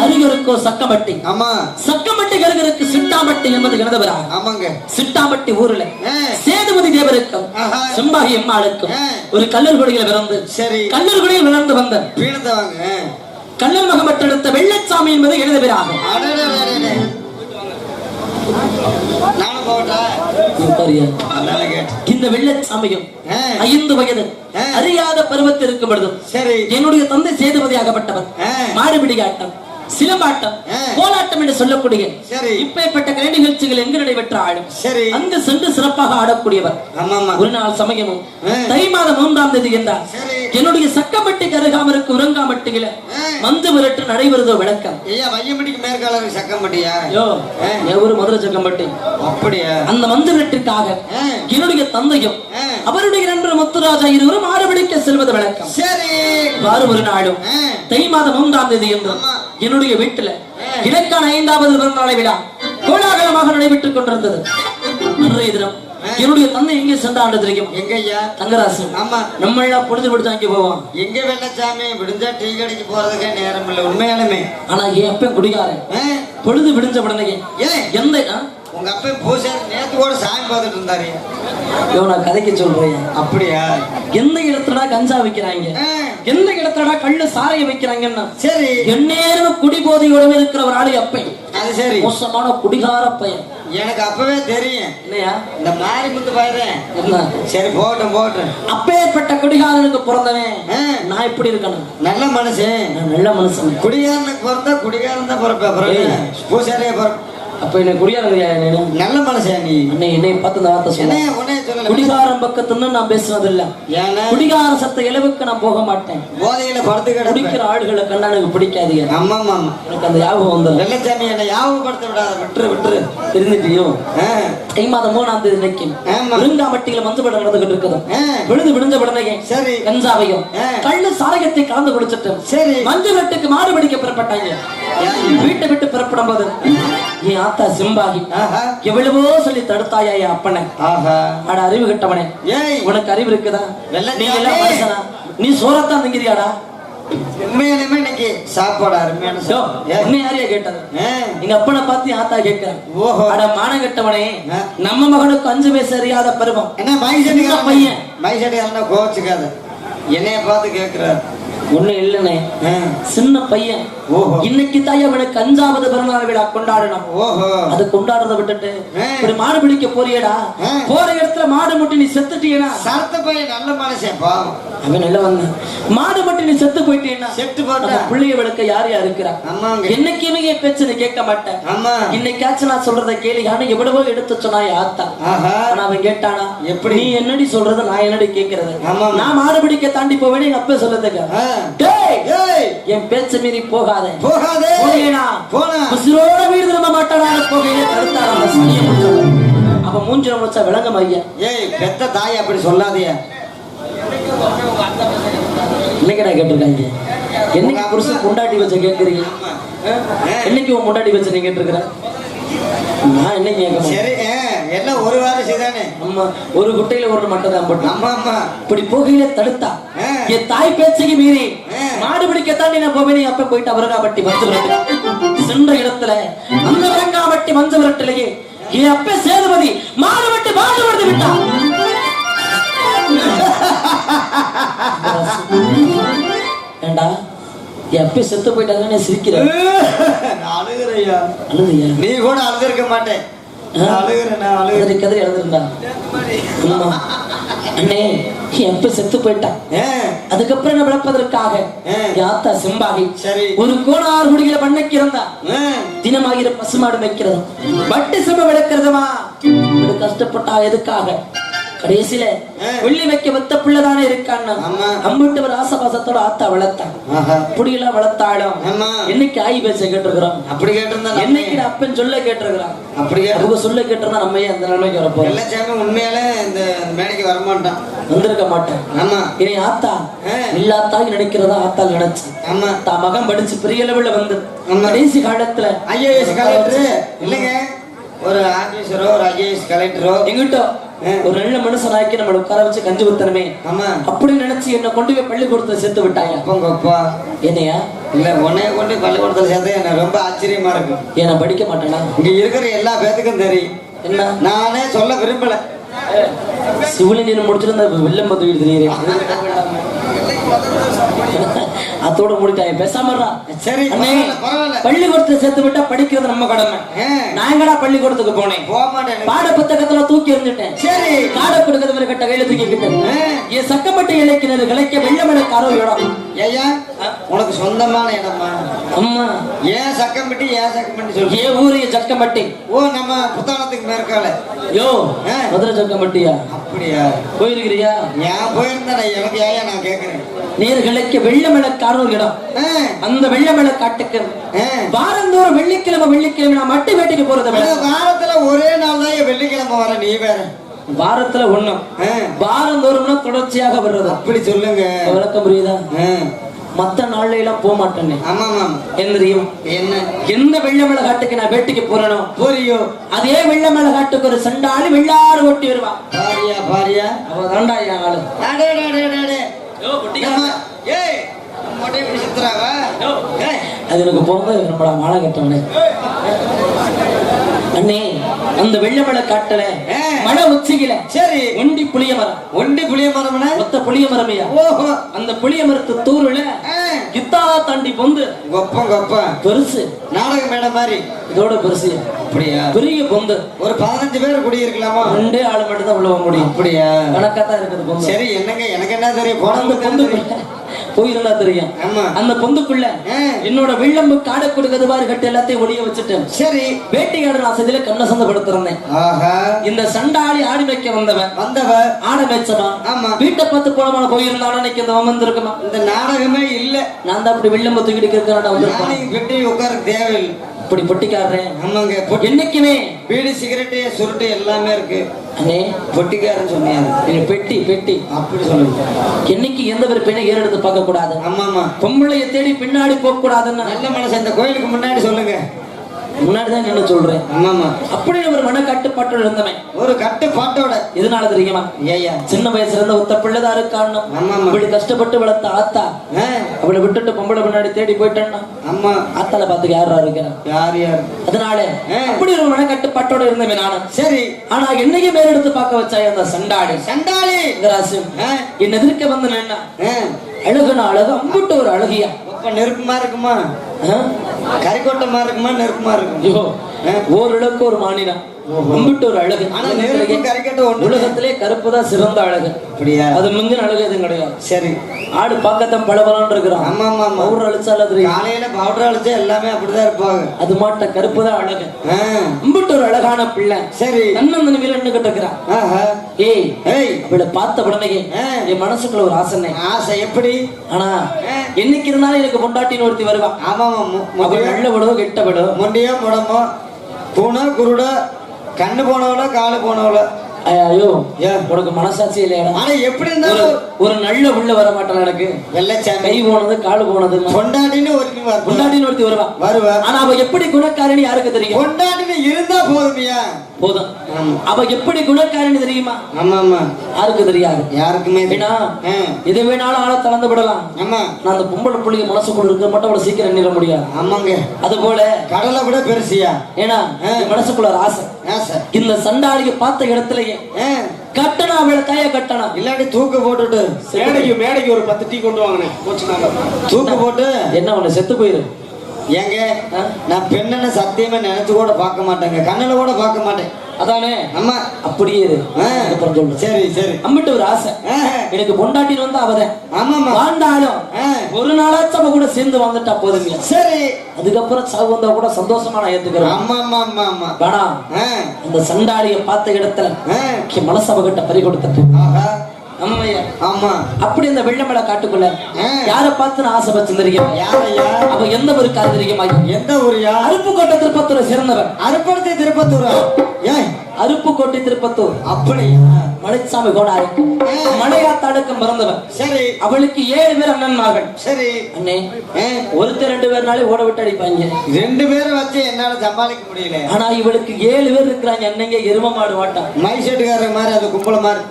அருகருக்கோ சக்கமட்டி. ஆமா, சக்கமட்டி கருகருக்கு சிட்டாமட்டி என்பது எழுதவரா. ஆமாங்க. சிட்டாமட்டி ஊர்ல சேதுபதி தேவருக்கும் செம்பாகி அம்மாளுக்கும் ஒரு கல்லூர் குடியில் பிறந்து சரி கல்லூர் குடியில் வளர்ந்து வந்த பீனந்தவாங்க கல்லூர் மகமற்றெடுத்த வெள்ளச்சாமி என்பது எழுதவராகும். இந்த வெள்ளச்சாமியும் 5 வயது அறியாத பருவத்தில் இருக்கும் பொழுது என்னுடைய தந்தை சேதுபதியாகப்பட்டவர் மாடுபிடி ஆட்டம், சிலம்பாட்டம், கோலாட்டம் என்று சொல்லக்கூடிய இப்பேற்பட்ட கலை நிகழ்ச்சிகள் எங்கு நடைபெற்றாலும் அங்கு சென்று சிறப்பாக ஆடக்கூடியவர். ஒரு நாள் சமயமும் தை மாதம் 3ஆம் தேதி என்றார் என்னுடைய சக்கப்பட்டிக்கு அருகாமருக்கு உறங்காமட்டியில மஞ்சு விரட்டு நடைபெறுதோ விளக்கம். ஒரு மதுரை சக்கம்பட்டி அப்படியா? அந்த மஞ்சு விரட்டிற்காக என்னுடைய தந்தையும் அவருடைய நண்பர் முத்துராஜா இருவரும் ஆடுபிடிக்க செல்வது விளக்கம். ஒரு நாளும் தை மாதம் 3ஆம் தேதி என்று என்னுடைய வீட்டுல இலக்கான 5வது பிறந்தநாளை விழா கோலாகலமாக நடைபெற்றுக் கொண்டிருந்தது. அன்றைய தினம் என்னுடைய தந்தை எங்கே சென்றாண்டு தெரியும்? எங்கய்யா? தங்கராசு. ஆமா, நம்ம எல்லாம் பொழுது விடுத்து அங்கே போவோம். எங்க வெள்ளச்சாமி விடுஞ்சா டீ கடைக்கு போறதுக்கே நேரம் இல்லை உண்மையாலுமே. ஆனா என் அப்ப குடிகாரன் பொழுது விடுஞ்ச உடனே எந்த உங்க அப்ப பூசை நேத்து கூட சாமி பார்த்துட்டு இருந்தாரு. நான் கதைக்கு சொல்றேன். அப்படியா? எந்த இடத்துலடா கஞ்சா வைக்கிறாங்க, எந்த இடத்துலடா கள்ளு சாரைய வைக்கிறாங்கன்னா சரி எந்நேரம் குடிபோதையோட இருக்கிற ஒரு ஆளு அப்ப. அது சரி மோசமான குடிகார பையன். எனக்கு அப்பவே தெரியும். இல்லையா? இந்த மாறி முத்து பாயிரேன் என்ன சரி போட்டும் போட்டும். அப்பேற்பட்ட குடிகாரனுக்கு பிறந்தவன் நான் இப்படி இருக்கணும். நல்ல மனுஷன், நல்ல மனுஷன். குடிகாரனுக்கு பிறந்தா குடிகாரன் தான் பிறப்பேன். பூசாரியே பிறப்ப. அப்ப என்ன குடியாரன் நல்ல மனுஷன் நீ. என்னை பார்த்து இந்த வார்த்தை சொல்ல. குடிகாரம் பக்கத்துல நான் பேசுறது இல்ல. குடிகார சத்த இளவுக்கு நான் போக மாட்டேன். போதையில படுத்து குடிக்கிற ஆளுகளை கண்டா எனக்கு பிடிக்காது. ஆமா ஆமா, எனக்கு அந்த ஞாபகம் வந்துடும். வெள்ளச்சாமி என்ன ஞாபகப்படுத்த விடாத. விட்டுரு விட்டுரு. தெரிஞ்சுட்டியோ? தை மாதம் 3ஆம் தேதி நினைக்கும் முருங்காமட்டியில மஞ்சள் படம் நடந்துகிட்டு இருக்குது. விழுந்து விடுஞ்ச உடனே சரி கஞ்சாவையும் கள்ளு சாரகத்தை கலந்து குடிச்சிட்டு சரி மஞ்சள் வெட்டுக்கு மாடு பிடிக்க புறப்பட்டாங்க. வீட்டை விட்டு புறப்படும் போது என் ஆத்தா சிம்பாகி எவ்வளவோ சொல்லி தடுத்தாயா என் அப்பனை. அட அறிவு கட்டவனே, உனக்கு அறிவு இருக்குதா? நீ எல்லாம் மனுஷனா? நீ சோறத்தான் திங்கிறியாடா? உண்மையாலுமே இன்னைக்கு சாப்பாடு அருமையான என்ன யாரையா கேட்டது? எங்க அப்பனை பார்த்து ஆத்தா கேட்கிறேன். அட மானம் கட்டவனே, நம்ம மகனுக்கு 5 வயசு அறியாத பருவம். என்ன பையன் மைசடி கோச்சுக்காத. என்னைய பார்த்து கேட்கிறார். ஒண்ணு இல்லனே, சின்ன பையன். இன்னைக்கு தான் அவனுக்கு 5வது பிறந்தநாள் விழா கொண்டாடணும். அது கொண்டாடுறத விட்டுட்டு ஒரு மாடு பிடிக்க போறியடா, போற இடத்துல மாடு முட்டி நீ செத்துட்டீனா? சரத்த பையன் நல்ல மனுஷன் பாவம். அவன் நல்ல வந்த மாடு முட்டி நீ செத்து போயிட்டீனா? செத்து போட்ட பிள்ளைய விளக்க யார் யார் இருக்கிறா? என்னைக்குமே என் பேச்சு நீ கேட்க மாட்டேன். இன்னைக்காச்சும் நான் சொல்றத கேளு. ஆனா எவ்வளவோ எடுத்து சொன்னா ஆத்தா. ஆனா அவன் கேட்டானா? எப்படி நீ என்னடி சொல்றது, நான் என்னடி கேட்கறது? நான் மாடு பிடிக்க தாண்டி போவேன்னு எங்க அப்பா சொல்லதுக்கு என் பேச்ச மீறி போகாதே போகாதே உசிரோட வீடு திரும்ப மாட்டாடா. போகையிலே தடுத்தாடா. அப்ப மூஞ்சில முடிச்சா விளங்க மையா. ஏய் பெத்த தாய் அப்படி சொல்லாதே. இன்னைக்கடா கேட்டிருக்காங்க. என்னைக்கு புருஷன் கொண்டாட்டி வச்ச கேட்கறீங்க? என்னைக்கு உன் கொண்டாட்டி வச்ச நீ கேட்டிருக்கிற? நான் என்ன கேட்க சரி எல்லாம் ஒரு வாரம் செய்தானே. ஆமா, ஒரு குட்டையில ஒரு மட்டும் தான் போட்டு. ஆமா ஆமா, இப்படி போகையில தடுத்தா என் தாய் பேச்சுக்கு மீறி மாடு பிடிக்கத்தான் நான் போவேன். அப்ப போயிட்டு அவரங்காபட்டி மஞ்சள் விரட்டு சென்ற இடத்துல அந்த அவரங்காபட்டி மஞ்சள் விரட்டிலேயே என் அப்ப சேதுபதி மாடு வெட்டி மாடு விடுத்து விட்டா. ஏண்டா எப்ப செத்து போயிட்டாங்க சிரிக்கிற? அழுகுறையா? அழுதையா? நீ கூட அழுதுருக்க மாட்டேன். அண்ணே எப்ப செத்து போயிட்டான். அதுக்கப்புறம் என்ன விளப்பதற்காக யாத்தா சிம்பாகி ஒரு கோணார் குடிகளை பண்ணைக்கு இருந்தா தினமாகிற பசுமாடு வைக்கிறது வட்டி சிம்ப விளக்கிறதுமா கஷ்டப்பட்டா எதுக்காக? கடைசியில வெள்ளி வைக்க வத்த பிள்ளைதானே இருக்கான்னு அம்பிட்டு ஒரு ஆசபாசத்தோட ஆத்தா வளர்த்தான். அப்படியெல்லாம் வளர்த்தாலும் என்னைக்கு ஆகி பேச கேட்டிருக்கிறோம். அப்படி கேட்டிருந்தா என்னைக்கு அப்பன் சொல்ல கேட்டிருக்கிறான். அப்படி அவங்க சொல்ல கேட்டிருந்தா நம்ம அந்த நிலைமைக்கு வரப்போம். எல்லாச்சாமி உண்மையாலே இந்த மேடைக்கு வரமாட்டான், வந்திருக்க மாட்டேன். ஆமா, இனி ஆத்தா இல்லாத்தாங்க நினைக்கிறதா ஆத்தால் நினைச்சு. ஆமா, தான் மகன் படிச்சு பெரிய லெவல்ல வந்து கடைசி காலத்துல IAS கலெக்டர் இல்லைங்க, ஒரு ஆபீசரோ ஒரு IAS கலெக்டரோ எங்கிட்ட ஒரு நல்ல மனுஷனாக்கி நம்மள உட்கார வச்சு கஞ்சி ஊத்தனமே அப்படி நினைச்சு என்ன கொண்டு போய் பள்ளிக்கூடத்துல சேர்த்து விட்டாயா? என்னையா? இல்ல உன்னைய கொண்டு பள்ளிக்கூடத்துல சேர்த்து எனக்கு ரொம்ப ஆச்சரியமா இருக்கு. ஏன்னா படிக்க மாட்டேனா? இங்க இருக்கிற எல்லா பேத்துக்கும் தெரியும். என்ன நானே சொல்ல விரும்பல. சிவிலியன் முடிச்சிருந்த வெள்ளம் பத்து வீடு தெரியுறேன் அதோட முடிட்டாய பேசாம. சரி பள்ளிக்கூடத்துல சேர்த்து விட்டா படிக்கிறது நம்ம கடமை. நாங்கடா பள்ளிக்கூடத்துக்கு போனேன், பாட புத்தகத்துல தூக்கி எறிஞ்சிட்டேன். சரி காட கொடுக்கறது கட்ட கையில தூக்கிக்கிட்டேன். என் சக்கப்பட்டு இலக்கினது கிளைக்க வெள்ளமடக்காரோ இடம். ஐயா உனக்கு சொந்தமான இடமா? அம்மா ஏன் சக்கம்பட்டி? ஏன் சக்கம்பட்டி சொல்லு. ஏன் ஊரு சக்கம்பட்டி? ஓ நம்ம புத்தானத்துக்கு மேற்கால. யோ மதுரை சக்கம்பட்டியா? அப்படியா? போயிருக்கிறியா? ஏன் போயிருந்தா எனக்கு ஏயா நான் கேக்குறேன். நீர்களுக்கு வெள்ளமடக்காரோ இடம். அந்த வெள்ளமட காட்டுக்கு வாரந்தோறும் வெள்ளிக்கிழமை நான் மட்டு வேட்டைக்கு போறது. வாரத்துல ஒரே நாள் தான் வெள்ளிக்கிழமை வர. நீ வேற வாரத்துல ஒண்ணும் வாரந்தோறும்னா தொடர்ச்சியாக வர்றது. அப்படி சொல்லுங்க. விளக்கம் புரியுதா? மத்த நாள்ல எல்லாம் போக மாட்டேன்னு. என்ன தெரியும்? என்ன எந்த வெள்ளமலை காட்டுக்கு நான் வேட்டைக்கு போறேனோ புரியும். அதே வெள்ளமலை காட்டுக்கு ஒரு சண்டாளி வெள்ளாறு ஓட்டி வருவா. பாரியா பாரியா அவ தாண்டா என் ஆளு. அது எனக்கு போறது நம்மள மாலை கட்டவனே. அண்ணே அந்த வெள்ளமலை காட்டுல மழை உச்சியில சரி ஒண்டி புளிய மரம். ஒண்டி புளிய மரம் மொத்த புளிய மரமையா? ஓஹோ. அந்த புளிய மரத்து தூருல கித்தா தாண்டி பொந்து பெருசு நாடக மேடை மாதிரி இதோட பெருசு. அப்படியா? பெரிய பொந்து ஒரு 15 பேர் குடியிருக்கலாமா? 2 ஆளு மட்டும் தான் உள்ள போக முடியும். அப்படியா? கணக்காத்தான் இருக்குது பொந்து. சரி என்னங்க எனக்கு என்ன தெரியும்? போன பொந்து போயிருந்தா தெரியும். அந்த பொந்துக்குள்ள என்னோட வில்லம்பு காடை கொடுக்கிறது பாரு கட்டு எல்லாத்தையும் ஒளிய வச்சுட்டேன். சரி வேட்டையாடு நான் செதில கண்ண சந்தப்படுத்திருந்தேன். இந்த சண்டாளி ஆடி வைக்க வந்தவ ஆட மேய்ச்சவன். ஆமா வீட்டை பார்த்து போனமான போயிருந்தாலும் இன்னைக்கு இந்த வந்திருக்குமா? இந்த நாடகமே இல்ல. நான் தான் அப்படி வில்லம்பு தூக்கிட்டு இருக்கிறேன். வெட்டி உட்கார தேவையில்லை. இப்படி பொட்டிக்காரன். ஆமாங்க என்னைக்குமே பீடி சிகரெட்டு சுருட்டு எல்லாமே இருக்கு. அண்ணே பொட்டிக்காரன் சொன்னீங்க. பெட்டி பெட்டி அப்படி சொல்லுங்க. என்னைக்கு எந்த ஒரு பெண்ணை ஏறெடுத்து பார்க்க கூடாது. ஆமா பொம்பளைய தேடி பின்னாடி போக கூடாதுன்னு நல்ல மனசு இந்த கோயிலுக்கு முன்னாடி சொல்லுங்க. முன்னாடிதான் என்ன சொல்றேன். ஆமா அப்படி ஒரு மன கட்டுப்பாட்டோட இருந்தவன். ஒரு கட்டுப்பாட்டோட எதனால தெரியுமா? ஏயா சின்ன வயசுல இருந்த ஒத்த பிள்ளைதான் இருக்கான்னு அப்படி கஷ்டப்பட்டு வளர்த்த ஆத்தா அவளை விட்டுட்டு பொம்பளை முன்னாடி தேடி போயிட்டான்னா அம்மா ஆத்தால பாத்துக்க யாரா இருக்கிறா? யார் யார்? அதனால அப்படி ஒரு மன கட்டுப்பாட்டோட இருந்தவன் நானும். சரி ஆனா என்னைக்கு மேல எடுத்து பார்க்க வச்சாய் அந்த சண்டாளி. சண்டாளி என்ன எதிர்க்க வந்து நின்னா அழகுனா அழகு அம்புட்டு ஒரு அழகியா. நெருப்புமா இருக்குமா? கறிக்கோட்டமா இருக்குமா? நெருப்புமா இருக்கும். ஓரளவுக்கு ஒரு மாநில அம்பிட்டு ஒரு அழகு. உலகத்திலே கருப்பு தான் சிறந்த அழகு. அப்படியா? அது முந்தின அழகு எதுவும் கிடையாது. சரி ஆடு பார்க்கத்தான் பளபளன்னு இருக்கிறான். ஆமா ஆமா பவுடர் அழிச்சால காலையில பவுடர் அழிச்சா எல்லாமே அப்படிதான் இருப்பாங்க. அது மாட்ட கருப்பு தான் அழகு. அம்பிட்டு ஒரு அழகான பிள்ளை. சரி தன்னந்தன மேல நின்னுகிட்டு இருக்கிறான். ஏய் ஏய் அவளை பார்த்த உடனே என் மனசுக்குள்ள ஒரு ஆசை. ஆசை எப்படி? ஆனா என்னைக்கு இருந்தாலும் எனக்கு பொண்டாட்டின்னு ஒருத்தி வருவா. ஆமா நல்ல விடவோ கெட்ட விடவோ முண்டியோ முடமோ பூனா குருடா கண்ணு போனவளோ காலு போனவளோ ஐயோ உனக்கு மனசாட்சி இல்லையா? ஆனா எப்படி இருந்தாலும் ஒரு நல்ல உள்ள வர மாட்டான். எனக்கு வெள்ளச்சாமி கை போனது காலு போனது பொண்டாட்டின்னு ஒருத்தி வருவா. ஆனா அவ எப்படி குணக்காரணி யாருக்கு தெரியும்? பொண்டாட்டின்னு இருந்தா போதுமையா? போதும். அவ எப்படி குணக்காரணி தெரியுமா? ஆமா ஆமா யாருக்கு தெரியாது? யாருக்குமே. எது வேணாலும் ஆள தளர்ந்து விடலாம். ஆமா நான் அந்த பொம்பளை புள்ளிய மனசுக்குள்ள இருக்க மட்டும் அவளை சீக்கிரம் எண்ணிட முடியாது. ஆமாங்க அது போல கடலை விட பெருசியா. ஏன்னா மனசுக்குள்ள ஒரு ஆசை. இந்த சண்டாளியை பார்த்த இடத்துலயே கட்டணா அவளை கைய கட்டணா இல்லாட்டி தூக்கு போட்டுட்டு மேடைக்கு ஒரு 10 டீ கொண்டு வாங்கினேன். தூக்கு போட்டு என்ன ஒண்ணு செத்து போயிரு. ஏங்க நான் பெண்ணன்னு சத்தியமா நினைச்சு கூட பார்க்க மாட்டேங்க. கண்ணுல கூட பார்க்க மாட்டேன். அதானே அம்மா அப்படியே சொல்றேன். சரி சரி அம்மிட்டு ஒரு ஆசை. எனக்கு பொண்டாட்டின்னு வந்தா அவதான். ஆமா வாழ்ந்தாலும் ஒரு நாளாச்சும் அவ கூட சேர்ந்து வந்துட்டா போதுங்க. சரி அதுக்கப்புறம் சாவு வந்தா கூட சந்தோஷமா நான் ஏத்துக்கிறேன். ஆமா ஆமா ஆமா ஆமா வேணா அந்த சண்டாளிய பார்த்த இடத்துல மனசு அவகிட்ட பறி கொடுத்துட்டேன். ஆமா அப்படி அந்த வெள்ளமலை காட்டுக்குள்ள யார பார்த்து நான் ஆசைப்பட்டு தெரியும். அவ எந்த ஒரு காது தெரியுமா? எந்த ஊரியா? அருப்புக்கோட்டை திருப்பத்தூரை சேர்ந்தவன். அருப்படத்தை திருப்பத்தூரா? ஏன் அருப்புக்கோட்டை திருப்பத்தூர் அப்படி மலைச்சாமி கோடாரி மலையாத்தாடுக்கம் பிறந்தவன். சரி. அவளுக்கு 7 பேர் அண்ணன்மார்கள். சரி. அண்ணே ஒருத்தர் 2 பேர்னாலே ஓட விட்டு அடிப்பாங்க. 2 பேரை வச்சு என்னால சமாளிக்க முடியல. ஆனா இவளுக்கு 7 பேர் இருக்கிறாங்க. என்னங்க எரும மாடு வாட்டம் மைசெட்டுக்காரர் மாதிரி அது கும்பல மாதிரி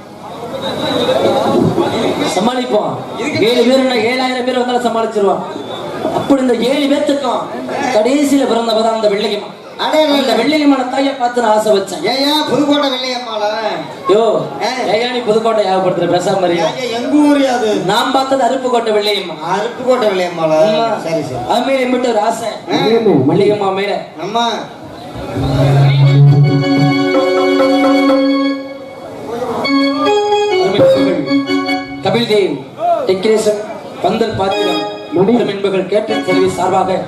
சமாளிப்போம். 7 பேர் 7000 பேர் வந்தாலும் சமாளிச்சிருவான். அப்படி இந்த 7 பேத்துக்கும் கடைசியில பிறந்தவதான் அந்த வெள்ளையம்மா. அந்த வெள்ளையம்மான தாயை பார்த்து நான் ஆசை வச்சேன். ஏயா புதுக்கோட்டை வெள்ளையம்மால யோ ஏயா நீ புதுக்கோட்டை ஞாபகப்படுத்துற பேசாம மாதிரியா? எங்க ஊரு அது? நான் பார்த்தது அருப்புக்கோட்டை வெள்ளையம்மா. அருப்புக்கோட்டை வெள்ளையம்மால. சரி சரி. அம்மையில எம்பிட்டு ஒரு ஆசை மல்லிகம்மா மேல. அம்மா கபில் தேவ் டெக்கரேஷன் பந்தல் பாத்திரம் மணியம் என்பவர்கள் கேட்டரிங் சர்வீஸ் சார்பாக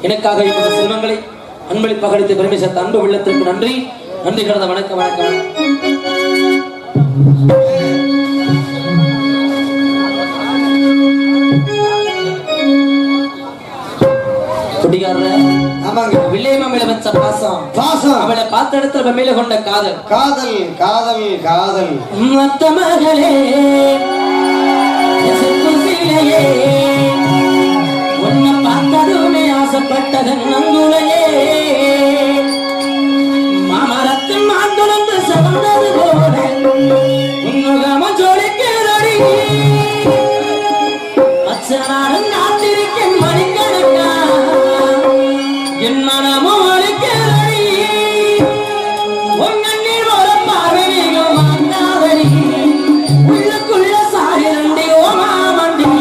எனக்காக இந்த செல்வங்களை அன்பளிப்பாக அளித்து பெருமை சேர்த்த அன்பு உள்ளத்திற்கு நன்றி. நன்றி கடந்த வணக்கம் வணக்கம். வில்லையம்மா மேல வச்ச பாசம் பாசம் அவளை பார்த்த இடத்துல மேல கொண்ட காதல் காதல் காதல் காதல். மத்த மகளே உன்னை பார்த்ததுமே ஆசைப்பட்டதன் நங்குலையே மாமரத்தின் மாந்துணர்ந்து சவந்தது போல உன்னுகம ஜோடிக்கிறடி அச்சனாரும் காத்திருக்கேன் மணிக்கணக்கா என் மனமும் அழிக்கிறடி உங்கண்ணீர் ஒரு பார்வையும் மாந்தாவடி உள்ளுக்குள்ள சாயிரண்டி ஓமாமண்டி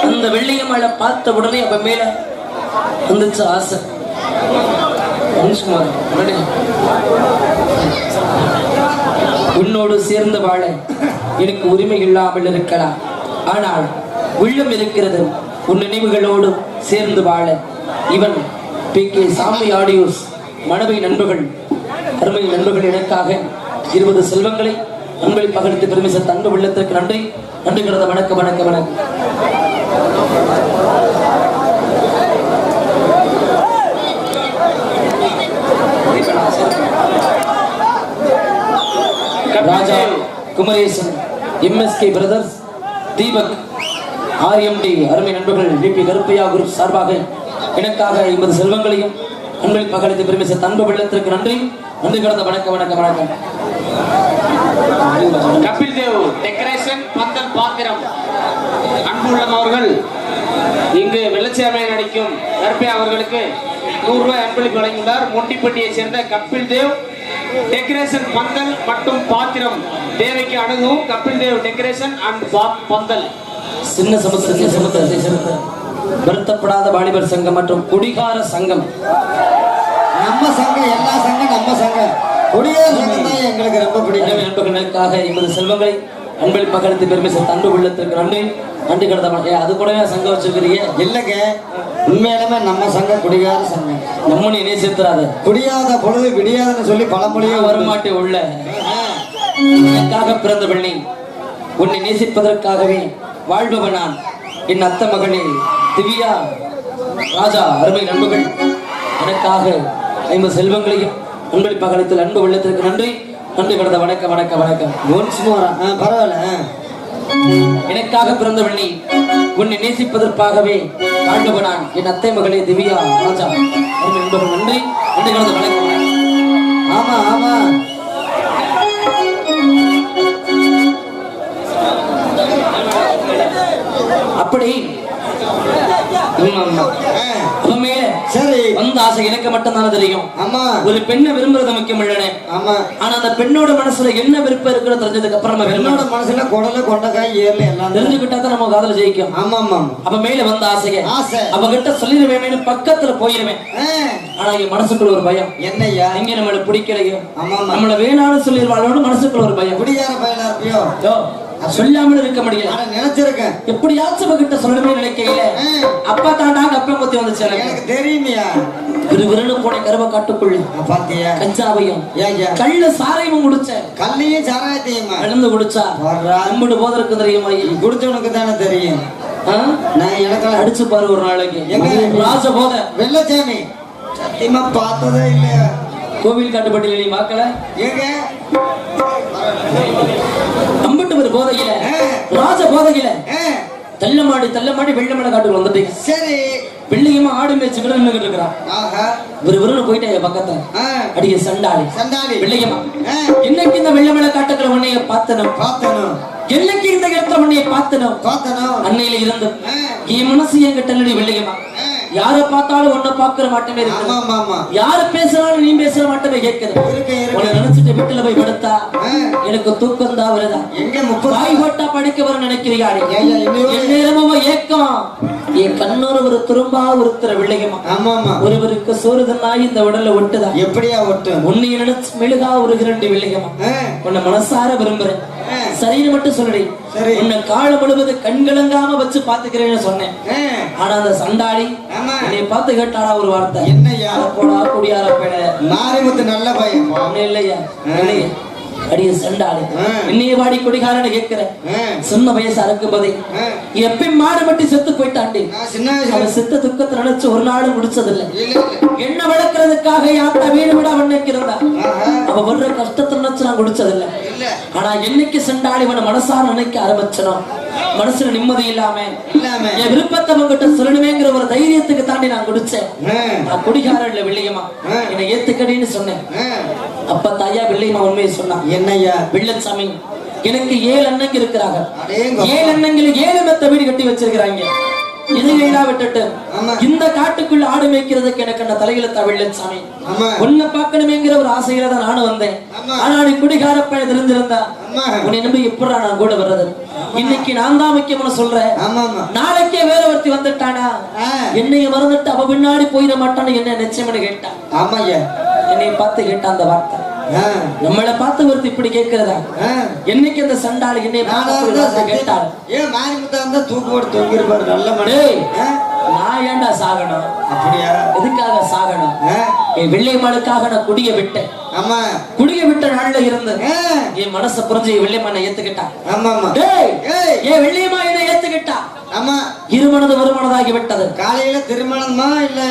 அந்த வெள்ளையம்மாளை பார்த்த உடனே அவ மேல வந்துச்சு ஆசை. மனுஷகுமார் உன்னோடு சேர்ந்து வாழ எனக்கு உரிமை இல்லாமல் இருக்கலாம். ஆனால் உள்ளம் இருக்கிறது உன் நினைவுகளோடு சேர்ந்து வாழ. இவன் PK சாமி ஆடியோஸ் மனைவி நண்பர்கள், அருமை நண்பர்கள் எனக்காக 20 செல்வங்களை அன்பை பகிர்ந்து பெருமிச தங்க உள்ளத்திற்கு நன்றி. நன்றி கிடந்த வணக்கம் வணக்கம் வணக்கம். Raja Kumaresan, MSK brothers, Deepak, RMD அருமை நண்பர்கள், DP கருப்பையா குரூப் சார்பாக எனக்காக 50 செல்வங்களையும் அன்பில் பகலித்து பெருமிச தன்பு வெள்ளத்திற்கு நன்றி. நன்றி கடந்த வணக்கம் வணக்கம் வணக்கம். கபில் தேவ் டெக்கரேஷன் பந்தல் பாத்திரம் அன்புள்ளம் அவர்கள் இங்கு வெள்ளச்சாமியை நடிக்கும் கருப்பையா அவர்களுக்கு 100 ரூபாய் அன்பளிப்பு வழங்கியுள்ளார். மொண்டிப்பட்டியை சேர்ந்த கபில் தேவ் டெக்கரேஷன் பந்தல் மற்றும் பாத்திரம் தேவைக்கு அணுகும். கபில் தேவ் டெக்கரேஷன் அண்ட் பந்தல். சின்ன சமுத்திரத்தை சேர்ந்த வருத்தப்படாத வாலிபர் சங்கம் மற்றும் குடிகார சங்கம். நம்ம சங்கம், எல்லா சங்கம் நம்ம சங்கம். குடிகார சங்கம் தான் எங்களுக்கு ரொம்ப பிடிக்கும். நண்பர்களுக்காக 50 செல்வங்களை அன்பில் பகலித்து பெருமிச தன்பு உள்ளத்திற்கு நன்றி. நன்றி கடந்த அது கூடவே சங்கம் வச்சிருக்கிறீங்க? இல்லைங்க, உண்மையிலுமே நம்ம சங்கம் குடிகார சங்கம். நம்மனு இணை சேர்த்துறாது. குடியாத பொழுது விடியாதுன்னு சொல்லி பழமொழியே வருமாட்டே உள்ள எனக்காக பிறந்த பெண்ணை உன்னை நேசிப்பதற்காகவே வாழ்பவன் நான். என் அத்த மகனே திவ்யா, ராஜா அருமை நண்பர்கள் எனக்காக 50 செல்வங்களையும் அன்பளி பகலத்தில் அன்பு உள்ளத்திற்கு நன்றி. நன்றி கடந்த வணக்கம் வணக்கம் வணக்கம். பரவாயில்ல. எனக்காக பிறந்த பெண்ணை உன்னை நேசிப்பதற்காகவே வாழ்பவன் நான். என் அத்தை மகளே திவ்யா, ராஜா அருமை நண்பர்கள் நன்றி. நன்றி கடந்த வணக்கம் வணக்கம். ஆமா ஆமா, அப்படி சரி. வந்த ஆசை எனக்கு மட்டும் தானே தெரியும். ஆமா, ஒரு பெண்ணை விரும்புறது முக்கியம் இல்லனே. ஆமா, ஆனா அந்த பெண்ணோட மனசுல என்ன விருப்பம் இருக்கிறது தெரிஞ்சதுக்கு அப்புறம் நம்ம பெண்ணோட மனசுல குடல கொண்டக்காய் ஏர்ல எல்லாம் தெரிஞ்சுக்கிட்டா தான் நம்ம காதல ஜெயிக்கும். ஆமா ஆமா. அப்ப மேல வந்த ஆசை அவகிட்ட சொல்லிடுவேன், பக்கத்துல போயிருவேன். ஆனா என் மனசுக்குள்ள ஒரு பயம். என்னையா? எங்க நம்மள பிடிக்கலையோ, ஆமா, நம்மள வேணாலும் சொல்லிடுவாளோட மனசுக்குள்ள ஒரு பயம். குடியார பயலா இருப்பியோ? சொல்லாமல் இருக்க முடியல. நினைச்சிருக்கேன் எப்படியாச்சும் கிட்ட சொல்லணுமே நினைக்கையில அப்பா தாண்டாங்க அப்பா பத்தி வந்துச்சு. எனக்கு தெரியுமியா? விறுவிறுன்னு போன கருவ காட்டுக்குள்ள பாத்தியா கஞ்சாவையும் கள்ள சாரையும் குடிச்சேன். கல்லையும் சாராயத்தையும் கலந்து குடிச்சா நம்மட்டு போதற்கு தெரியுமா? குடிச்சவனுக்கு தானே தெரியும். நான் எனக்கெல்லாம் அடிச்சு பாரு ஒரு நாளைக்கு. ராஜ போத வெள்ளச்சாமி சத்தியமா பார்த்ததே இல்லையா? கோவில் காட்டுப்பட்டியில நீ மாக்கல ஏங்க? அம்பட்டு ஒரு போதையில, ராஜ போதையில தள்ளமாடி வெள்ளமலை காட்டுக்கு வந்துட்டீங்க. சரி, வெள்ளையமா ஆடு மேய்ச்சிக்கிட்டு நின்னுகிட்டு இருக்கிறான். விறுவிறுன்னு போயிட்டே பக்கத்தை அடிக்க சண்டாளி வெள்ளையம்மா, இன்னைக்கு இந்த வெள்ளமலை காட்டுக்கிற உன்னைய பார்த்தனும் என்னைக்கு இந்த இடத்துல உன்னைய பார்த்தனும் அன்னையில இருந்து என் மனசு என்கிட்ட வெள்ளையம்மா. யார பார்த்தாலும் ஒன்ன பாக்குற மாட்டமே இருக்கு. யாரு பேசுறாலும் நீ பேசுற மாட்டமே கேட்குது. உன்னை நினைச்சிட்டு வீட்டுல போய் படுத்தா எனக்கு தூக்கம் தான் வருதா? வாய் போட்டா படிக்க வர நினைக்கிறியாடி? என் நேரமா ஏக்கம் என் கண்ணூர் ஒரு துரும்பா ஒருத்தர விளையுமா? ஒருவருக்கு சோறுதனாய் இந்த உடல்ல ஒட்டுதா? எப்படியா ஒட்டு? உன்னை நினைச்சு மெழுகா ஒரு 2 விளையுமா? உன்னை மனசார விரும்புறேன், சரின்னு மட்டும் சொல்லுடி. உன்னை காலம் முழுவது கண்கலங்காம வச்சு பாத்துக்கிறேன்னு சொன்னேன். ஆனா அந்த சண்டாளி என்னை பார்த்து கேட்டாடா ஒரு வார்த்தை. என்னையா? போடா குடியார பேட நாரிமுத்து நல்ல பையன் இல்லையா? இல்லையா? அடிய சண்டாளி என்னைய வாடி குடிகாரன்னு கேட்கிறேன். சின்ன வயசு அறுக்கும் போதே எப்பயும் மாடு மட்டும் செத்து போயிட்டாண்டி. அவன் செத்த துக்கத்தை நினைச்சு ஒரு நாளும் முடிச்சதில்லை. என்ன வளர்க்கறதுக்காக யாத்தா வீடு விட அவனுக்கு இருந்தா அவ வர்ற கஷ்டத்தை நினைச்சு நான் குடிச்சதில்லை. ஆனா என்னைக்கு சண்டாளி அவனை மனசார நினைக்க ஆரம்பிச்சனும் மனசுல நிம்மதி இல்லாம என் விருப்பத்தை அவங்கிட்ட சொல்லணுமேங்கிற ஒரு தைரியத்துக்கு தாண்டி நான் குடிச்சேன். நான் குடிகாரன் இல்ல வெள்ளையம்மா, என்னை ஏத்துக்கடின்னு சொன்னேன். அப்ப தாயா வெள்ளையம்மா உண்மையை சொன்னா. என்னையா? வெள்ளச்சாமி, எனக்கு 7 அண்ணங்க இருக்கிறாங்க. 7 அண்ணங்களை 7 மெத்த வீடு கட்டி வச்சிருக்கிறாங்க. இதையெல்லாம் விட்டுட்டு இந்த காட்டுக்குள்ள ஆடு மேய்க்கிறதுக்கு எனக்கு என்ன தலையிலத்தா வெள்ளச்சாமி? உன்னை பார்க்கணுமேங்கிற ஒரு ஆசையில தான் நானும் வந்தேன். ஆனா நீ குடிகார பையன் தெரிஞ்சிருந்தா உன்னை நம்பி எப்படா நான் கூட வர்றது? இன்னைக்கு நான் தான் முக்கியம்னு சொல்றேன். நாளைக்கே வேற ஒருத்தி வந்துட்டானா என்னைய மறந்துட்டு அவ பின்னாடி போயிட மாட்டான்னு என்ன நிச்சயம்னு கேட்டான். என்னை பார்த்து கேட்டான் அந்த வார்த்தை. நம்மளை பார்த்து ஒருத்தர் இப்படி கேட்கிறதா? என்னைக்கு அந்த சண்டாளி என்னை கேட்டாள், ஏன் மாரிமுத்தா இருந்தா தூக்கு போட்டு தொங்கிருப்பாரு நல்ல மனே. நான் ஏன்டா சாகணும்? அப்படியா? எதுக்காக சாகணும்? என் வெள்ளையம்மாளுக்காக நான் குடிய விட்டேன். ஆமா, குடிய விட்ட நாள்ல இருந்து என் மனசை புரிஞ்சு என் வெள்ளையம்மா ஏத்துக்கிட்டா. ஆமா ஆமா, என் வெள்ளையம்மா என்ன ஏத்துக்கிட்டா. ஆமா, இருமனது வருமானதாகி விட்டது. காலையில திருமணமா இல்ல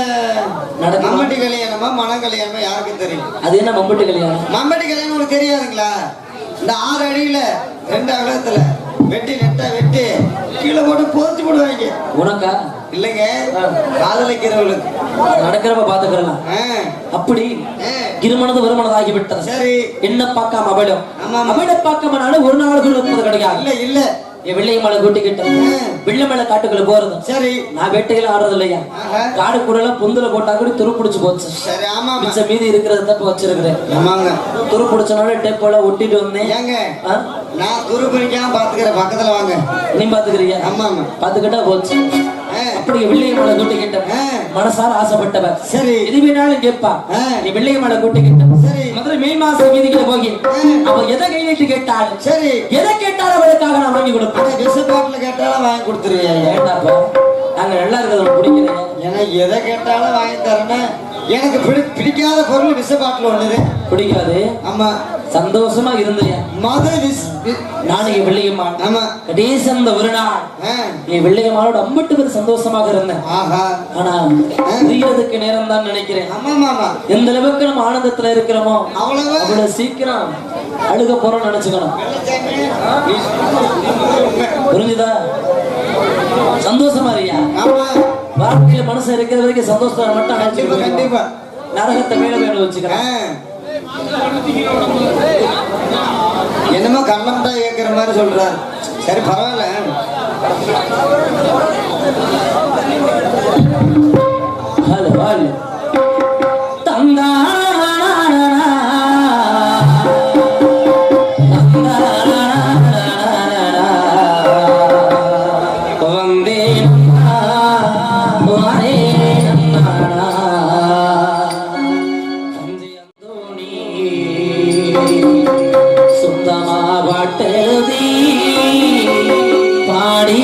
மம்பட்டி கல்யாணமா மன கல்யாணமா யாருக்கும் தெரியும். அது என்ன மம்பட்டி கல்யாணம்? மம்பட்டி கல்யாணம் உங்களுக்கு தெரியாதுங்களா? இந்த 6 அடியில 2 அகலத்துல வெட்டி நெட்டா வெட்டி கீழே போட்டு போச்சு போடுவாங்க. உனக்கா? இல்லைங்க, காதலிக்கிறவங்களுக்கு நடக்கிறப்ப பாத்துக்கலாம். அப்படி இருமனது வருமானதாகி விட்டது. சரி, என்ன பார்க்காம அவளும் அவளை பார்க்காம நானும் ஒரு நாளுக்குள்ள இருப்பது கிடையாது. இல்ல இல்ல, என் வெள்ளையம்மாளை கூட்டிக்கிட்டு வெள்ளமலை காட்டுக்குள்ள போறது. சரி, நான் வேட்டையில ஆடுறது இல்லையா, காடு கூட எல்லாம் பொந்துல போட்டா கூட துரு பிடிச்சு போச்சு. சரி, ஆமா, மிச்சம் மீதி இருக்கிறத தப்பு வச்சிருக்கிறேன். ஆமாங்க, துரு பிடிச்சனால டேப்போல ஒட்டிட்டு வந்தேன். ஏங்க, நான் துரு பிடிக்காம பாத்துக்கிறேன், பக்கத்துல வாங்க. நீ பாத்துக்கிறீங்க? ஆமா ஆமா, பாத்துக்கிட்டா போச்சு. அப்படி வெள்ளையம்மாளை கூட்டிக்கிட்ட மனசார ஆசைப்பட்டவர். சரி, எதுவேனாலும் கேட்பா. நீ வெள்ளையம்மாளை கூட்டிக்கிட்ட மதுரை மே மாசம் வீதிகளை போகி அவ எதை கை நீட்டு கேட்டாலும் சரி, எதை கேட்டாலும் அவளுக்காக நான் வாங்கி கொடுப்பேன். விசப்பாட்டுல கேட்டாலும் வாங்கி கொடுத்துருவியா? ஏண்டாப்பா, நாங்க நல்லா இருக்கிறத பிடிக்கிறேன். ஏன்னா எதை கேட்டாலும் வாங்கி தரேன். எனக்கு பிடிக்காத பொருள் விசப்பாட்டுல ஒண்ணுது பிடிக்காது. ஆமா, சந்தோஷமா இருந்தியா மது நாளைக்கு வெள்ளையம்மா. ஆமா, கடைசி அந்த ஒரு நாள் நீ வெள்ளையம்மாவோட அம்பட்டு பேர் சந்தோஷமாக இருந்தேன். ஆனா புரியறதுக்கு நேரம் தான் நினைக்கிறேன். எந்த அளவுக்கு நம்ம ஆனந்தத்துல இருக்கிறோமோ அவ்வளவு சீக்கிரம் அழுக போறோம்னு நினைச்சுக்கணும். புரிஞ்சுதா? சந்தோஷமா இருக்கியா? வாழ்க்கையில மனசு இருக்கிற வரைக்கும் சந்தோஷத்தை மட்டும் நினைச்சு நரகத்தை மேல மேல வச்சுக்கிறேன். என்னமோ கண்ணம்டா கேட்கிற மாதிரி சொல்றாரு. சரி, பரவாயில்ல. ஹலோ ஹலோ தங்கா சுத்தமா பாட்டெழுதி பாடி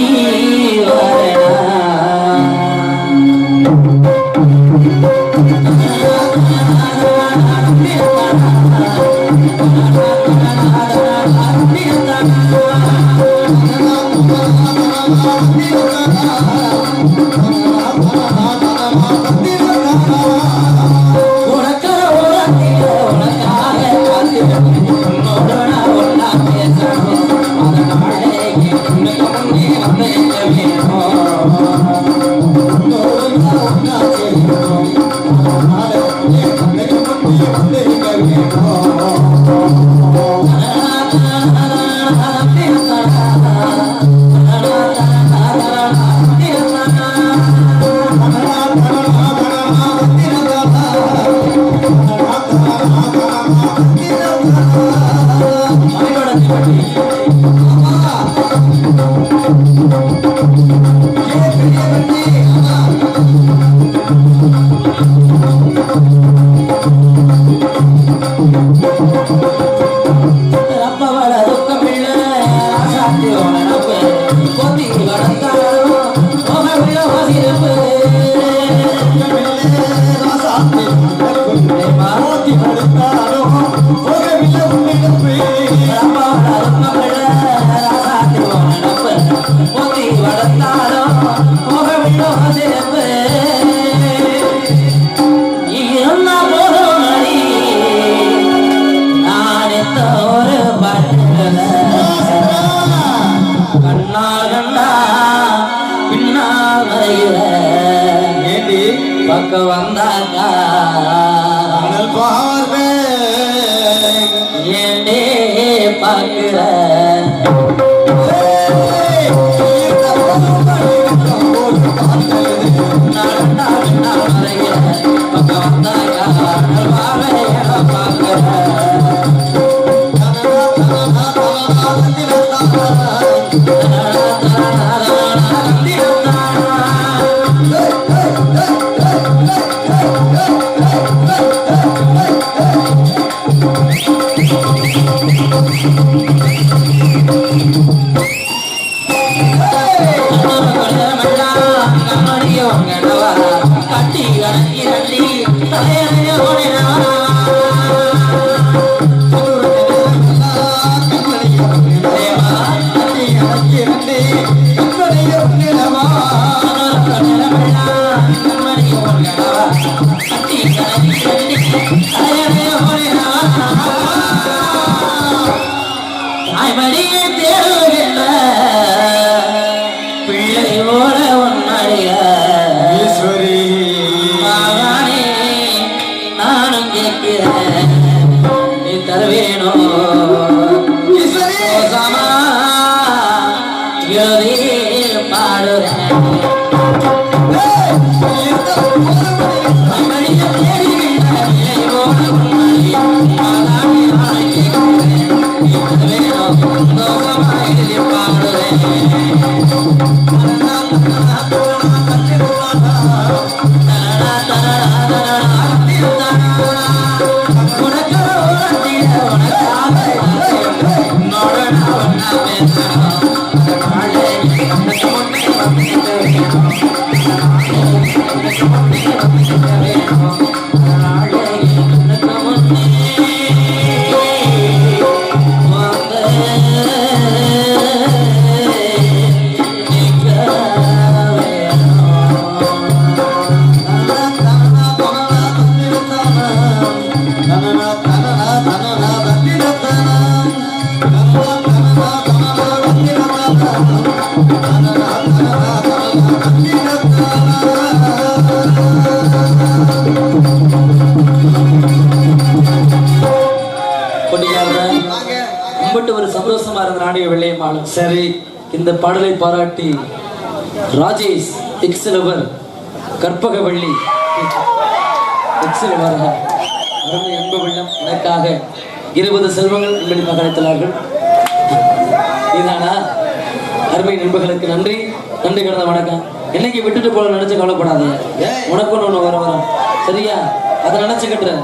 பக்க வந்தாக்கா பார்வை ஏண்டே பார்க்கிற பக்க வந்தாக்கா பார்க்கிற Hey! சரி, இந்த பாடலை பாராட்டி ராஜேஷ் எக்ஸலவர் கற்பகவள்ளி எக்ஸலவர் அருமை அன்பு வெள்ளம் எனக்காக 20 செல்வங்கள் உங்களுக்கு கிடைத்தார்கள். இதானா அருமை நண்பர்களுக்கு நன்றி நன்றி கடந்த வணக்கம். என்னைக்கு விட்டுட்டு போல நினைச்சு கவலைப்படாத, உனக்கு ஒண்ணு வரும் சரியா? அதை நினைச்சுக்கிட்டு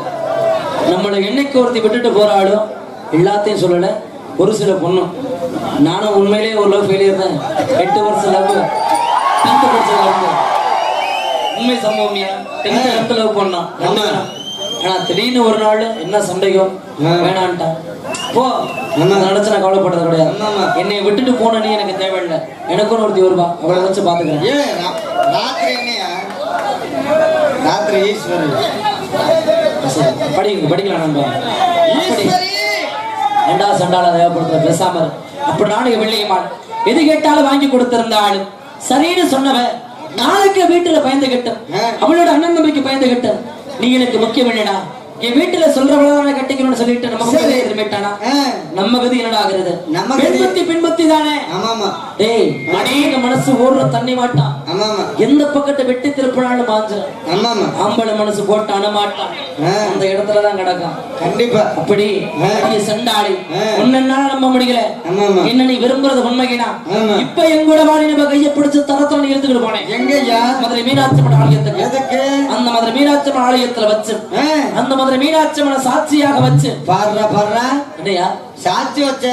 நம்மளை என்னைக்கு ஒருத்தி விட்டுட்டு போறாலும் எல்லாத்தையும் சொல்லல. ஒரு சில பொண்ணும் நானும் உண்மையிலேயே ஒரு லவ் ஃபெயிலியர் தான். 8 வருஷம் லவ், 10th படிச்ச லவ், உண்மை சம்பவம்யா. 10th லவ் பண்ணோம். ஆனா திடீர்னு ஒரு நாள் என்ன சந்தேகம் வேணான்ட்டான். போ நினைச்சு நான் கவலைப்பட்டது கிடையாது. என்னை விட்டுட்டு போன நீ எனக்கு தேவையில்லை. எனக்கும் ஒருத்தி வருவா, அவளை வச்சு பாத்துக்கிறேன். படிக்கலாம் நம்ப ரெண்டா சண்டால தேவைப்படுத்த பேசாம அப்படி நாளைக்கு வெள்ளியம்மாள் எது கேட்டாலும் வாங்கி கொடுத்திருந்தாள். சரின்னு சொன்னவ நாளைக்கு வீட்டுல பயந்து கிட்டும், அவளோட அண்ணன் தம்பிக்கு பயந்து கிட்டும். நீ எனக்கு முக்கியம் இல்லடா, என் வீட்டுல சொல்றவளதான கட்டிக்கணும்னு சொல்லிட்டு நம்ம கதி என்னடா ஆகுறது? பின்பத்தி தானே. டேய் அநேக மனசு ஓடுற தண்ணி மாட்டான், எந்த பக்கத்தை வெட்டி திருப்பினாலும் மாஞ்சிடும். ஆம்பளை மனசு போட்டு அணமாட்டான், அந்த இடத்துலதான் கிடக்கும் கண்டிப்பா. அப்படி சண்டாளி ஒன்னா நம்ப முடியல. என்ன நீ விரும்புறது உண்மையா? இப்ப எங்கூட வாடி நம்ம கையை பிடிச்சு தரத்தோன்னு எடுத்துக்கிட்டு போனேன். எங்கய்யா? மதுரை மீனாட்சி அம்மன் ஆலயத்துக்கு. அந்த மதுரை மீனாட்சி அம்மன் ஆலயத்துல வச்சு அந்த மதுரை மீனாட்சி அம்மனை சாட்சியாக வச்சு என்னையா சாட்சி வச்ச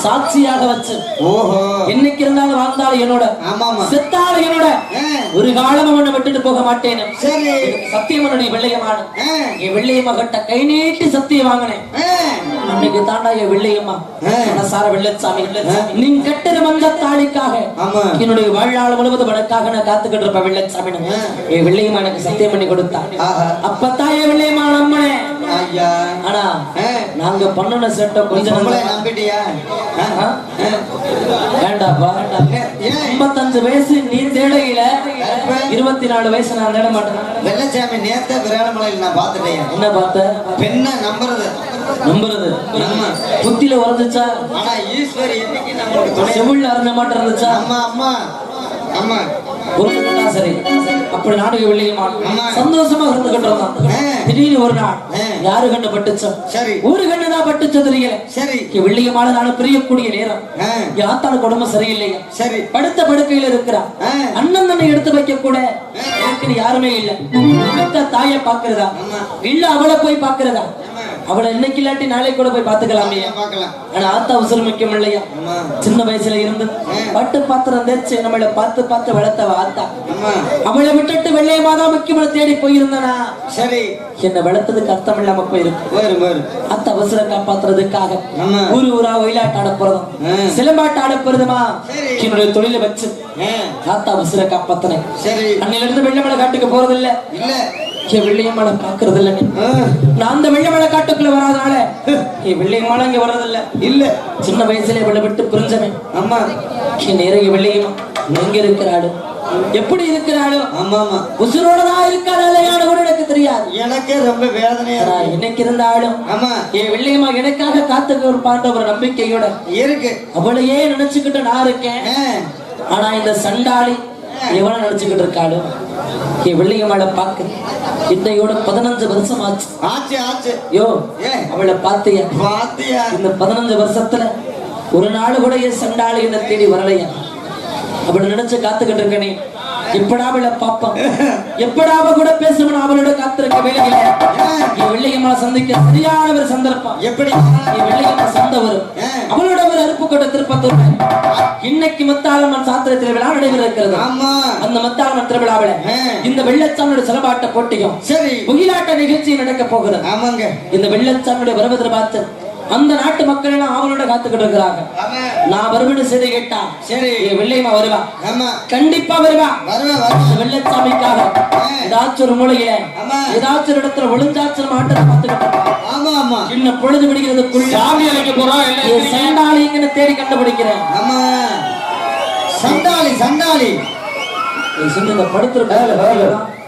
சாட்சியாக வச்சு என்னைக்கு இருந்தாலும் வாழ்ந்தாலும் என்னோட, செத்தாலும் என்னோட, ஒரு காலம் அவனை விட்டுட்டு போக மாட்டேன். சத்தியம் நீ வெள்ளையம்மா, என் வெள்ளையம்மா கட்ட கை நீட்டி சத்தியம் வாங்கினேன். அன்னைக்கு தாண்டா என் வெள்ளையம்மா மனசார வெள்ளச்சாமி நீ கட்டுற மஞ்ச தாளிக்காக என்னுடைய வாழ்நாள் முழுவதும் வழக்காக நான் காத்துக்கிட்டு இருப்பேன் வெள்ளச்சாமி. என் வெள்ளையம்மா எனக்கு சத்தியம் பண்ணி கொடுத்தா. அப்பத்தான் என் வெள்ளையம்மா நம்பினேன். ஆனா நாங்க பண்ணன செட்ட கொஞ்சம் நம்பிட்டியா? வேண்டாப்பா, 55 வயசு நீ தேடையில 24 வயசு நான் தேட மாட்டேன். வெள்ளச்சாமி நேத்த விராடமலையில் நான் பாத்துட்டேன். என்ன பார்த்த? பெண்ணை நம்புறது புத்தியில உறந்துச்சா? ஆனா ஈஸ்வரி என்னைக்கு நமக்கு செவில்ல அறிஞ்ச மாட்டேன் இருந்துச்சா? அம்மா அம்மா அம்மா சரி. அப்படி நாடு வெள்ளியம்மா சந்தோஷமா இருந்துகிட்டு இருந்தான். திடீர்னு ஒரு நாள் யாரு கண்ணு பட்டுச்சோ? சரி, ஒரு கண்ணுதான் பட்டுச்சோ தெரியல. சரி, வெள்ளியம்மால நானும் பிரியக்கூடிய நேரம். யாத்தான குடும்பம் சரியில்லையா? சரி, படுத்த படுக்கையில இருக்கிறா. அண்ணன் தன்னை எடுத்து வைக்க கூட எனக்கு யாருமே இல்ல. தாயை பாக்குறதா இல்ல அவளை போய் பாக்குறதா? அவளை இன்னைக்கு இல்லாட்டி நாளைக்கு கூட போய் பாத்துக்கலாமே. பார்க்கலாம். ஆனா ஆத்தா அவசரம் முக்கியம் இல்லையா? ஆமா. சின்ன வயசுல இருந்து பட்டு பாத்திரம் தேய்ச்சி நம்மளை பார்த்து பார்த்து வளர்த்தவ ஆத்தா. ஆமா. அவளை விட்டுட்டு வெள்ளைய மாதா முக்கியமான தேடி போயிருந்தனா சரி என்ன வளர்த்ததுக்கு அர்த்தம் இல்லாம போயிருக்கு. அத்த அவசர காப்பாத்துறதுக்காக ஊரு ஊரா ஒயிலாட்ட ஆட போறதும் சிலம்பாட்ட ஆட போறதுமா என்னுடைய தொழிலை வச்சு ஆத்தா அவசர காப்பாத்தினேன். அன்னில இருந்து வெள்ளமலை காட்டுக்கு போறது இல்ல. வெள்ளையம்மலை பாக்குறது இல்ல. நான் அந்த வெள்ளமலை காட்டுக்குள்ள வராதனால வெள்ளையம்மால இங்க வர்றதில்ல. இல்ல சின்ன வயசுல வெள்ள விட்டு புரிஞ்சவன். அம்மா நிறைய வெள்ளையம்மா எங்க இருக்கிறாடு எப்படி இருக்கிறாளோ உசுரோடதான் இருக்காள் கூட எனக்கு தெரியாது. எனக்கே ரொம்ப வேதனையா எனக்கு இருந்தாலும் என் வெள்ளையம்மா எனக்காக காத்துக்க ஒரு பாண்ட ஒரு நம்பிக்கையோட இருக்கு. அவளையே நினைச்சுக்கிட்டு நான் இருக்கேன். ஆனா இந்த சண்டாளி எவனை நினைச்சுக்கிட்டு இருக்காளோ என் வெள்ளையம்மாளை பாக்க இன்னையோட 15 வருஷம் ஆச்சு. யோ அவளை பாத்தியா? இந்த 15 வருஷத்துல ஒரு நாள் கூட என் சண்டாளி என்ன தேடி வரலையா? அப்படி நினைச்சு காத்துக்கிட்டு இருக்கனே எப்படா அவளை பாப்பான் எப்படா அவ கூட பேசுவன் அவளோட காத்திருக்க வேலையில என் வெள்ளையம்மா சந்திக்க சரியான ஒரு சந்தர்ப்பம். எப்படி என் வெள்ளையம்மா சந்த வரும் அவளோட ஒரு அருப்பு கொண்ட திருப்பத்தூர் இன்னைக்கு மத்தாளம்மன் சாத்திர திருவிழா நடைபெற இருக்கிறது. அந்த மத்தாளம்மன் திருவிழாவில இந்த வெள்ளச்சாமியோட சிலபாட்ட போட்டியும் ஒயிலாட்ட நிகழ்ச்சி நடக்க போகிறது. இந்த வெள்ளச்சாமியோட வருவதை பார்த்து அந்த நாட்டு மக்கள் எல்லாம் அவளோட காத்துக்கிட்டு இருக்கிறாங்க. நான் வருவேன்னு செய்தி கேட்டா சரி வெள்ளையம்மா வருவா. கண்டிப்பா வருவா. வெள்ளச்சாமிக்காக ஏதாச்சும் ஒரு மூலையில ஏதாச்சும் ஒரு இடத்துல ஒளிஞ்சாச்சும் ஆட்டத்தை பார்த்துக்கிட்டு இன்னும் பொழுது பிடிக்கிறதுக்குள்ள சண்டாளிங்கன்னு தேடி கண்டுபிடிக்கிறேன். சண்டாளி படுத்துருக்க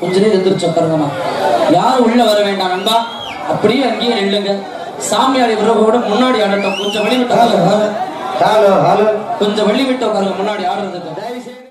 கொஞ்ச நேரம் எந்திரிச்சு உட்காருங்கம்மா. யாரும் உள்ள வர வேண்டாம் நண்பா. அப்படியே அங்கேயே நில்லுங்க. சாமியார் இவரோட முன்னாடி ஆடட்டும். கொஞ்சம் வழி விட்டு கொஞ்சம் வழி விட்டு உட்காருங்க முன்னாடி ஆடுறதுக்கு.